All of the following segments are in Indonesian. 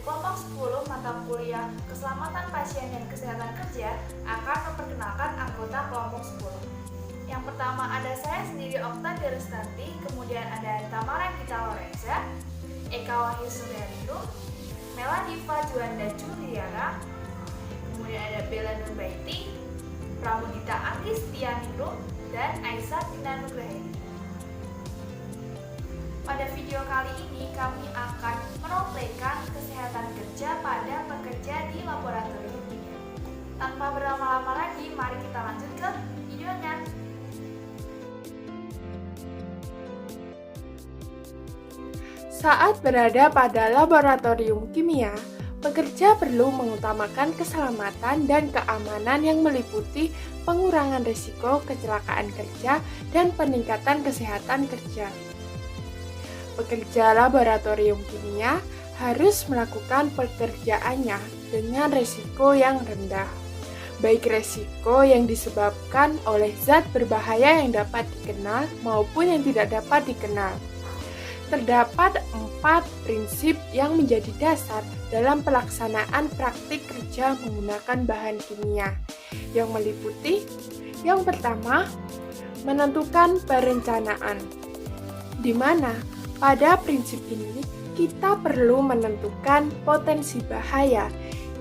kelompok 10 mata kuliah Keselamatan Pasien dan Kesehatan Kerja akan memperkenalkan anggota kelompok 10. Yang pertama ada saya sendiri Okta Derustanti, kemudian ada Tamara Gita Lorenza, Eka Wahyu Suryadiningrum, Mela Diva Juanda Juliara, kemudian ada Bella Nurbaiti, Pramudita Antistianingrum, dan Aisyah Tina Nugraheni. Pada video kali ini kami akan meroleplaykan kesehatan kerja pada pekerja di laboratorium kimia. Tanpa berlama-lama lagi, mari kita lanjut ke videonya. Saat berada pada laboratorium kimia, pekerja perlu mengutamakan keselamatan dan keamanan yang meliputi pengurangan risiko kecelakaan kerja dan peningkatan kesehatan kerja. Pekerja laboratorium kimia harus melakukan pekerjaannya dengan risiko yang rendah, baik risiko yang disebabkan oleh zat berbahaya yang dapat dikenal maupun yang tidak dapat dikenal. Terdapat 4 prinsip yang menjadi dasar dalam pelaksanaan praktik kerja menggunakan bahan kimia, yang meliputi yang pertama, menentukan perencanaan, di mana pada prinsip ini kita perlu menentukan potensi bahaya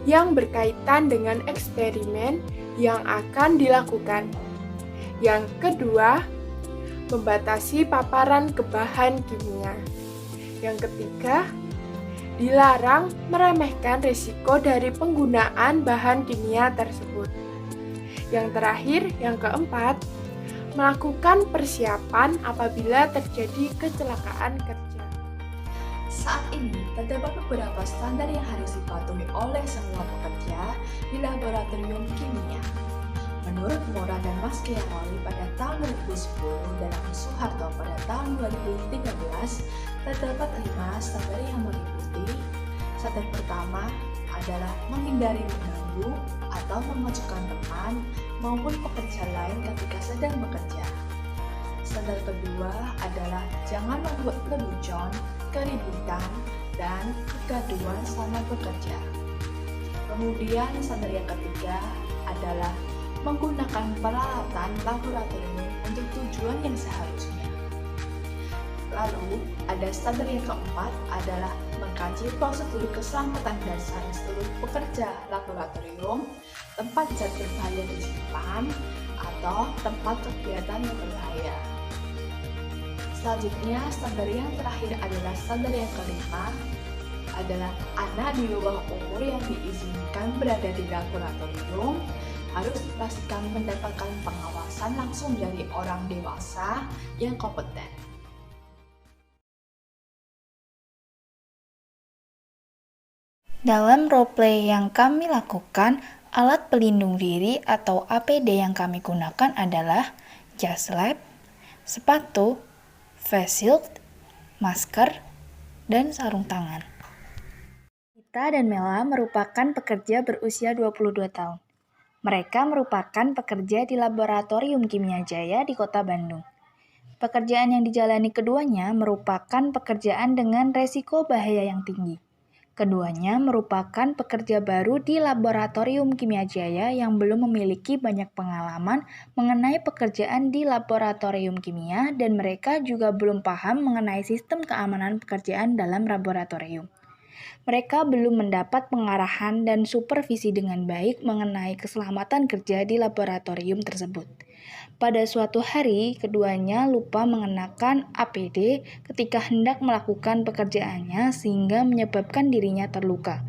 yang berkaitan dengan eksperimen yang akan dilakukan. Yang kedua, membatasi paparan ke bahan kimia. Yang ketiga, dilarang meremehkan risiko dari penggunaan bahan kimia tersebut. Yang terakhir, yang keempat, melakukan persiapan apabila terjadi kecelakaan kerja. Saat ini, terdapat beberapa standar yang harus dipatuhi oleh semua pekerja di laboratorium kimia. Menurut Mora dan Maschiavelli pada tahun 2010 dan Agus Soeharto pada tahun 2013, terdapat 5 standar yang meliputi. Standar pertama adalah menghindari mengganggu atau memasukkan teman maupun pekerja lain ketika sedang bekerja. Standar kedua adalah jangan membuat lelucon, keributan, dan kegaduhan selama bekerja. Kemudian standar yang ketiga adalah menggunakan peralatan laboratorium untuk tujuan yang seharusnya. Lalu, ada standar yang keempat adalah mengkaji prosedur keselamatan dasar seluruh pekerja laboratorium, tempat zat berbahaya disimpan, atau tempat kegiatan yang berbahaya. Selanjutnya, standar yang terakhir adalah standar yang kelima, adalah anak di bawah umur yang diizinkan berada di laboratorium harus dipastikan mendapatkan pengawasan langsung dari orang dewasa yang kompeten. Dalam roleplay yang kami lakukan, alat pelindung diri atau APD yang kami gunakan adalah jas lab, sepatu, face shield, masker, dan sarung tangan. Gita dan Mela merupakan pekerja berusia 22 tahun. Mereka merupakan pekerja di Laboratorium Kimia Jaya di Kota Bandung. Pekerjaan yang dijalani keduanya merupakan pekerjaan dengan resiko bahaya yang tinggi. Keduanya merupakan pekerja baru di Laboratorium Kimia Jaya yang belum memiliki banyak pengalaman mengenai pekerjaan di laboratorium kimia dan mereka juga belum paham mengenai sistem keamanan pekerjaan dalam laboratorium. Mereka belum mendapat pengarahan dan supervisi dengan baik mengenai keselamatan kerja di laboratorium tersebut. Pada suatu hari, keduanya lupa mengenakan APD ketika hendak melakukan pekerjaannya sehingga menyebabkan dirinya terluka.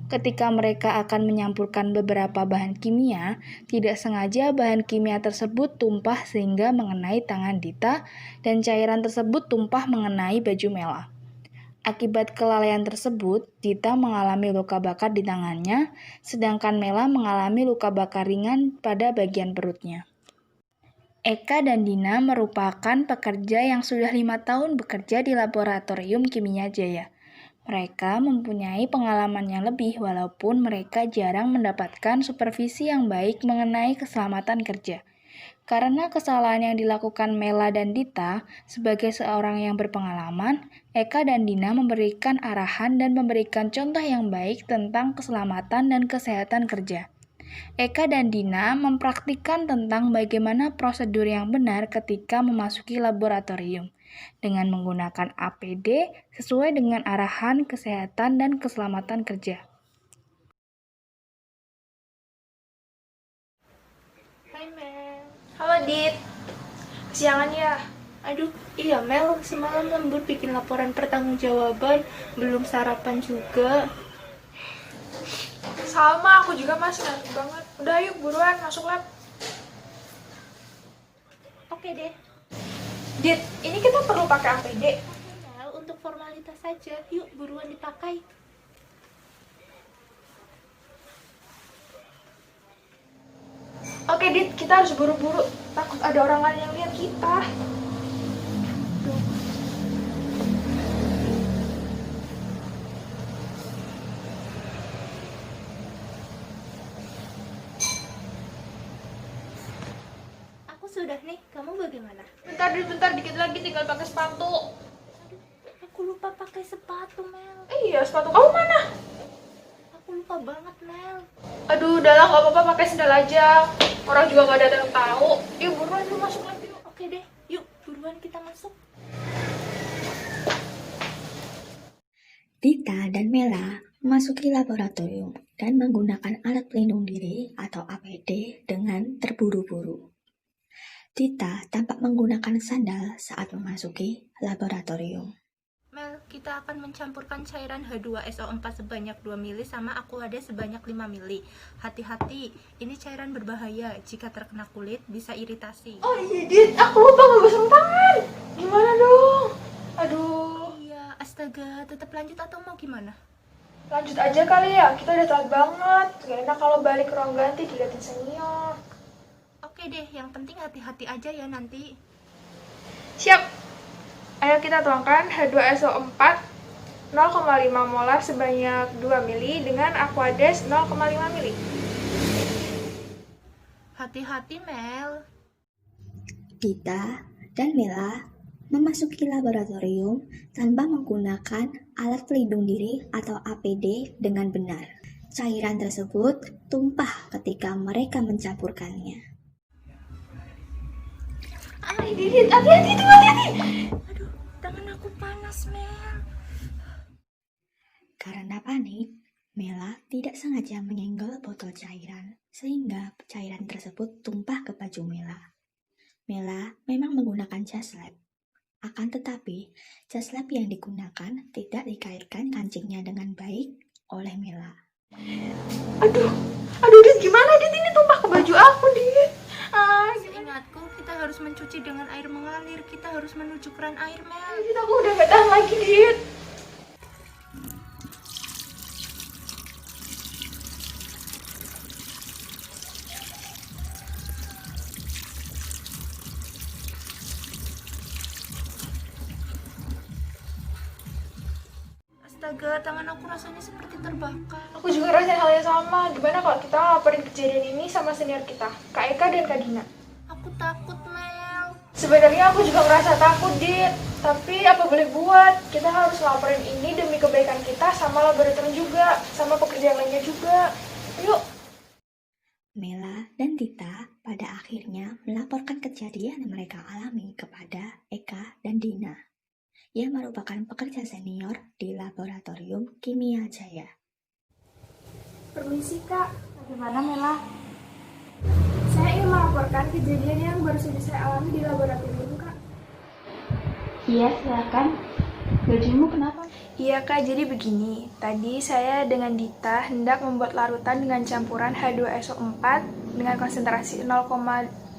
Ketika mereka akan menyampurkan beberapa bahan kimia, tidak sengaja bahan kimia tersebut tumpah sehingga mengenai tangan Dita dan cairan tersebut tumpah mengenai baju Mela. Akibat kelalaian tersebut, Dita mengalami luka bakar di tangannya, sedangkan Mela mengalami luka bakar ringan pada bagian perutnya. Eka dan Dina merupakan pekerja yang sudah 5 tahun bekerja di Laboratorium Kimia Jaya. Mereka mempunyai pengalaman yang lebih walaupun mereka jarang mendapatkan supervisi yang baik mengenai keselamatan kerja. Karena kesalahan yang dilakukan Mela dan Dita, sebagai seorang yang berpengalaman, Eka dan Dina memberikan arahan dan memberikan contoh yang baik tentang keselamatan dan kesehatan kerja. Eka dan Dina mempraktikkan tentang bagaimana prosedur yang benar ketika memasuki laboratorium dengan menggunakan APD sesuai dengan arahan kesehatan dan keselamatan kerja. Hai Mel. Halo Dit, kesiangan ya? Aduh, iya Mel, semalam lembur bikin laporan pertanggungjawaban, belum sarapan juga. Sama, aku juga masih ngantuk banget. Udah yuk buruan masuk lab. Oke deh, Dit, ini kita perlu pakai APD. Mel, untuk formalitas saja, yuk buruan dipakai. Oke Dit, kita harus buru-buru. Takut ada orang lain yang lihat kita. Aku sudah nih, kamu bagaimana? Bentar dikit lagi tinggal pakai sepatu. Aku lupa pakai sepatu, Mel. Iya, sepatu kamu mana? Aku lupa banget, Mel. Aduh, udahlah nggak apa-apa pakai sendal aja. Orang juga nggak ada yang tahu. Yuk buruan yuk masuk lab yuk. Oke deh, yuk buruan kita masuk. Dita dan Mela memasuki laboratorium dan menggunakan alat pelindung diri atau APD dengan terburu-buru. Dita tampak menggunakan sandal saat memasuki laboratorium. Mel, kita akan mencampurkan cairan H2SO4 sebanyak 2 ml sama Aquades sebanyak 5 ml. Hati-hati, ini cairan berbahaya. Jika terkena kulit, bisa iritasi. Oh iya Dit, aku lupa nggak sarung tangan. Gimana dong? Aduh, Iya, astaga, tetap lanjut atau mau gimana? lanjut aja kali ya. Kita udah telat banget. Gak enak kalau balik ke ruang ganti diliatin senior. Oke deh, yang penting hati-hati aja ya nanti. Siap. Ayo kita tuangkan H2SO4 0,5 molar sebanyak 2 ml dengan Aquades 0,5 ml. Hati-hati, Mel. Dita dan Mela memasuki laboratorium tanpa menggunakan alat pelindung diri atau APD dengan benar. Cairan tersebut tumpah ketika mereka mencampurkannya. Dit, hati-hati tuh, hati-hati. Aduh, tangan aku panas, Mel. Karena panik, Mela tidak sengaja menyenggol botol cairan, sehingga cairan tersebut tumpah ke baju Mela. Mela memang menggunakan jas lab. Akan tetapi, jas lab yang digunakan tidak dikaitkan kancingnya dengan baik oleh Mela. Aduh Dit, gimana Dit? Ini tumpah ke baju aku, Dit. Seingatku, kita harus mencuci dengan air mengalir. Kita harus menuju keran air, Mel. Dit, aku udah gak tahan lagi, Dit. Astaga, tangan aku rasanya seperti terbakar. Aku juga rasain hal yang sama. Gimana kalau kita laporin kejadian ini sama senior kita, Kak Eka dan Kak Dina? Aku takut, Mel. Sebenarnya aku juga ngerasa takut, Dit. Tapi apa boleh buat? Kita harus laporin ini demi kebaikan kita sama laboratorium juga, sama pekerjaan lainnya juga. Yuk. Mela dan Dita pada akhirnya melaporkan kejadian yang mereka alami kepada Eka dan Dina, yang merupakan pekerja senior di laboratorium kimia Jaya. Permisi, Kak. Bagaimana, Mela? Saya ingin melaporkan kejadian yang baru saja saya alami di laboratorium, Kak. Iya, silakan. Bajumu kenapa? Iya, Kak. Jadi begini. Tadi saya dengan Dita hendak membuat larutan dengan campuran H2SO4 dengan konsentrasi 0,5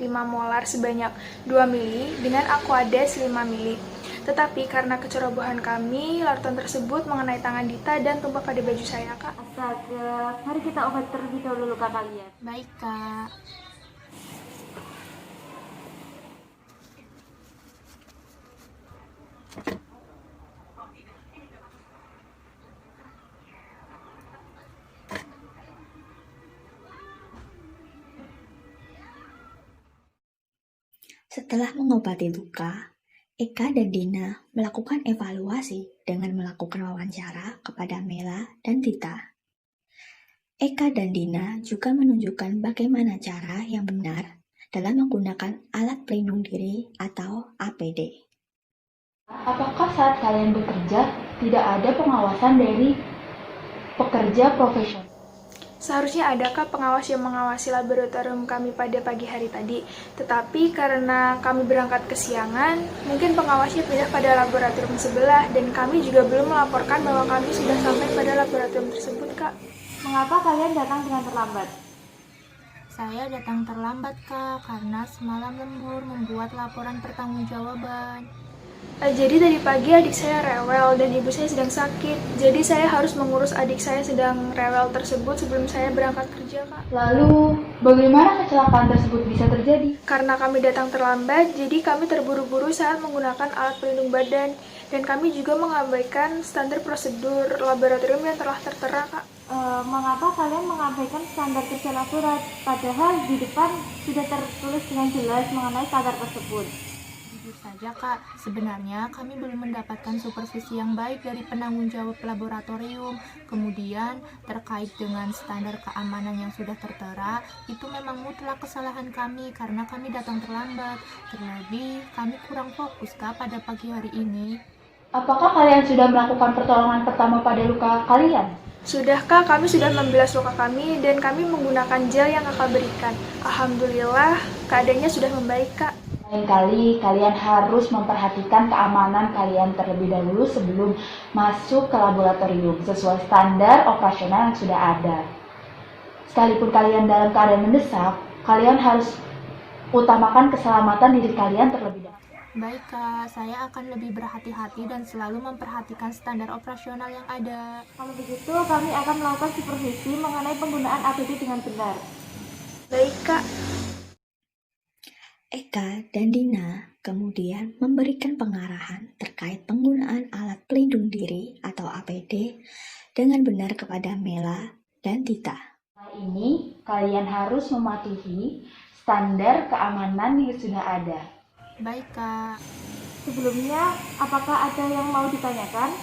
molar sebanyak 2 ml dengan Aquades 5 ml. Tetapi karena kecerobohan kami, larutan tersebut mengenai tangan Dita dan tumpah pada baju saya, Kak. Astaga, mari kita obat terlebih dahulu luka kalian. Baik, Kak. Setelah mengobati luka, Eka dan Dina melakukan evaluasi dengan melakukan wawancara kepada Mela dan Tita. Eka dan Dina juga menunjukkan bagaimana cara yang benar dalam menggunakan alat pelindung diri atau APD. Apakah saat kalian bekerja tidak ada pengawasan dari pekerja profesional? Seharusnya adakah pengawas yang mengawasi laboratorium kami pada pagi hari tadi? Tetapi karena kami berangkat kesiangan, mungkin pengawasnya pindah pada laboratorium sebelah dan kami juga belum melaporkan bahwa kami sudah sampai pada laboratorium tersebut, Kak. Mengapa kalian datang dengan terlambat? Saya datang terlambat, Kak, karena semalam lembur membuat laporan pertanggungjawaban. Jadi tadi pagi adik saya rewel dan ibu saya sedang sakit. Jadi saya harus mengurus adik saya sedang rewel tersebut sebelum saya berangkat kerja, Kak. Lalu, bagaimana kecelakaan tersebut bisa terjadi? Karena kami datang terlambat, jadi kami terburu-buru saat menggunakan alat pelindung badan. Dan kami juga mengabaikan standar prosedur laboratorium yang telah tertera, Kak. Mengapa kalian mengabaikan standar kerja laborat? Padahal di depan sudah tertulis dengan jelas mengenai standar tersebut. Jujur saja, Kak, sebenarnya kami belum mendapatkan supervisi yang baik dari penanggung jawab laboratorium. Kemudian, terkait dengan standar keamanan yang sudah tertera, itu memang mutlak kesalahan kami karena kami datang terlambat. Terlebih, kami kurang fokus, Kak, pada pagi hari ini. Apakah kalian sudah melakukan pertolongan pertama pada luka kalian? Sudah, Kak, kami sudah membilas luka kami dan kami menggunakan gel yang Kakak berikan. Alhamdulillah, keadaannya sudah membaik, Kak. Lain kali, kalian harus memperhatikan keamanan kalian terlebih dahulu sebelum masuk ke laboratorium sesuai standar operasional yang sudah ada. Sekalipun kalian dalam keadaan mendesak, kalian harus utamakan keselamatan diri kalian terlebih dahulu. Baik, Kak, saya akan lebih berhati-hati dan selalu memperhatikan standar operasional yang ada. Kalau begitu, kami akan melakukan supervisi mengenai penggunaan APD dengan benar. Baik, Kak. Eka dan Dina kemudian memberikan pengarahan terkait penggunaan alat pelindung diri atau APD dengan benar kepada Mela dan Tita. Setelah ini, kalian harus mematuhi standar keamanan yang sudah ada. Baik, Kak. Sebelumnya, apakah ada yang mau ditanyakan?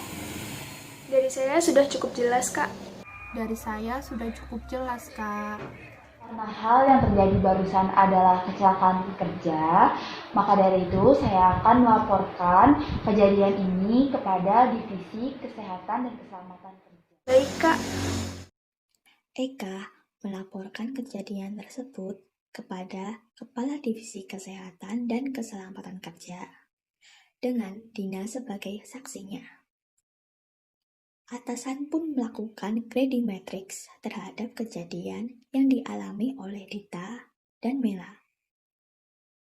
Dari saya sudah cukup jelas, Kak. Dari saya sudah cukup jelas, Kak. Karena hal yang terjadi barusan adalah kecelakaan kerja, maka dari itu saya akan melaporkan kejadian ini kepada Divisi Kesehatan dan Keselamatan Kerja. Baik, Kak. Eka melaporkan kejadian tersebut kepada Kepala Divisi Kesehatan dan Keselamatan Kerja dengan Dina sebagai saksinya. Atasan pun melakukan gradimetrics terhadap kejadian yang dialami oleh Dita dan Mela,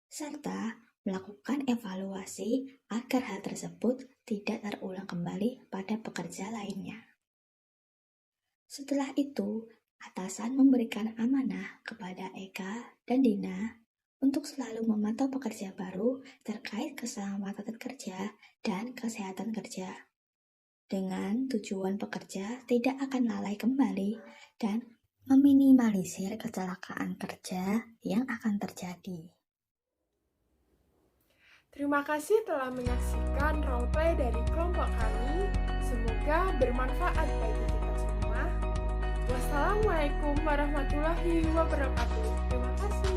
serta melakukan evaluasi agar hal tersebut tidak terulang kembali pada pekerja lainnya. Setelah itu, atasan memberikan amanah kepada Eka dan Dina untuk selalu memantau pekerja baru terkait keselamatan kerja dan kesehatan kerja, dengan tujuan pekerja tidak akan lalai kembali dan meminimalisir kecelakaan kerja yang akan terjadi. Terima kasih telah menyaksikan roleplay dari kelompok kami. Semoga bermanfaat bagi kita semua. Wassalamualaikum warahmatullahi wabarakatuh. Terima kasih.